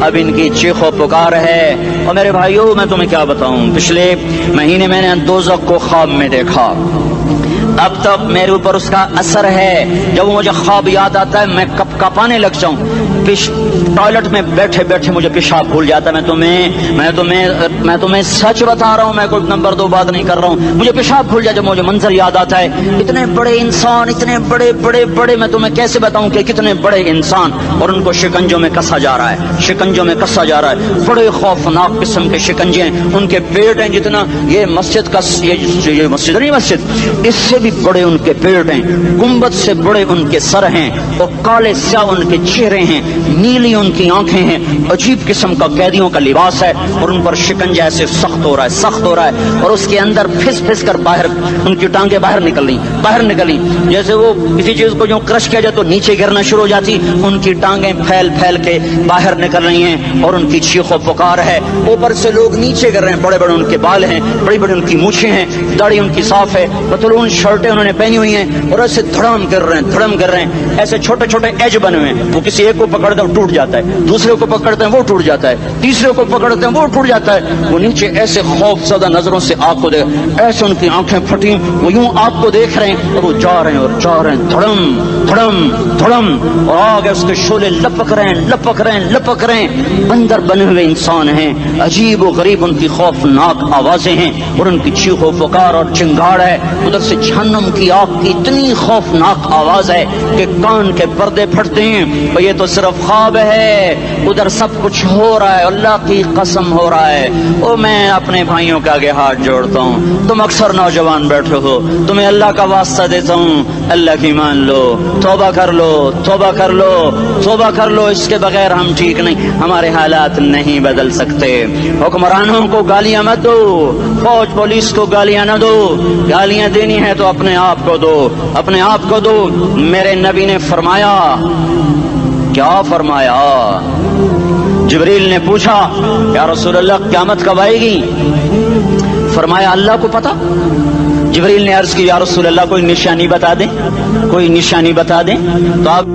اب ان کی چیخ و پکار ہے. اور میرے بھائیوں میں تمہیں کیا بتاؤں, پچھلے مہینے میں نے دوزخ کو خواب میں دیکھا, اب تک میرے اوپر اس کا اثر ہے. جب مجھے خواب یاد آتا ہے میں کپ کپانے لگ جاؤں. ٹوائلٹ میں بیٹھے بیٹھے مجھے پیشاب بھول جاتا ہے. میں تمہیں سچ بتا رہا ہوں, میں کوئی نمبر 2 بات نہیں کر رہا ہوں. مجھے پیشاب بھول جاتا ہے جب مجھے منظر یاد آتا ہے. اتنے بڑے انسان, اتنے بڑے بڑے بڑے, میں تمہیں کیسے بتاؤں کہ کتنے بڑے انسان, اور ان کو شکنجوں میں کسا جا رہا ہے, شکنجوں میں کسا جا رہا ہے. بڑے خوفناک قسم کے شکنجے ہیں. ان کے پیٹ ہیں جتنا یہ مسجد کا, یہ مسجد نہیں, مسجد اس سے بھی بڑے ان کے پیٹ ہیں, گنبد سے بڑے ان کے سر ہیں, اور کالے سیاہ ان کے چہرے ہیں, نیلی ان کی آنکھیں ہیں. عجیب قسم کا قیدیوں کا لباس ہے, اور ان پر شکنجہ ایسے سخت ہو رہا ہے, سخت ہو رہا ہے. اور اس کے اندر پھس پھس کر باہر ان کی ٹانگیں باہر نکلی, جیسے وہ کسی چیز کو جو کرش کیا جائے تو نیچے گرنا شروع ہو جاتی. ان کی ٹانگیں پھیل پھیل کے باہر نکل رہی ہیں, اور ان کی چیخ و پکار ہے. اوپر سے لوگ نیچے گر رہے ہیں, بڑے بڑے ان کے بال ہیں, بڑی بڑی ان کی مونچھیں ہیں, داڑھی ان کی صاف ہے, پتلون شرٹیں انہوں نے پہنی ہوئی ہیں, اور ایسے دھڑم گر رہے ہیں. ایسے چھوٹے چھوٹے ایج بنے ہوئے ہیں. وہ کسی ایک کو پکڑتے ہیں ٹوٹ جاتا ہے, دوسرے کو پکڑتے ہیں وہ ٹوٹ جاتا ہے, تیسرے کو پکڑتے ہیں وہ ٹوٹ جاتا ہے. وہ نیچے ایسے خوف زدہ نظروں سے آپ کو دیکھ, ایسے ان کی آنکھیں پھٹی, وہ یوں آپ کو دیکھ رہے ہیں, اور وہ جا رہے ہیں دھڑم دھڑم دھڑم, اور آگے اس کے شعلے لپک رہے ہیں. بندر بنے ہوئے انسان ہیں, عجیب و غریب ان کی خوفناک آوازیں ہیں, اور ان کی چیخ و پکار اور چنگاڑ ہے. ادھر سے جہنم کی آگ کی اتنی خوفناک آواز ہے کہ کان کے پردے پھٹتے ہیں. اور یہ تو صرف خواب ہے, ادھر سب کچھ ہو رہا ہے, اللہ کی قسم ہو رہا ہے. او میں اپنے بھائیوں کے آگے ہاتھ جوڑتا ہوں, تم اکثر نوجوان بیٹھے ہو, تمہیں اللہ کا واسطہ دیتا ہوں, اللہ کی مان لو, توبہ کر لو, توبہ کر لو, توبہ کر لو. اس کے بغیر ہم ٹھیک نہیں, ہمارے حالات نہیں بدل سکتے. حکمرانوں کو گالیاں مت دو, فوج پولیس کو گالیاں نہ دو. گالیاں دینی ہے تو اپنے آپ کو دو, اپنے آپ کو دو. میرے نبی نے فرمایا, کیا فرمایا, جبریل نے پوچھا یا رسول اللہ قیامت کب آئے گی؟ فرمایا اللہ کو پتا. جبریل نے عرض کی یا رسول اللہ کوئی نشانی بتا دیں, کوئی نشانی بتا دیں. تو آپ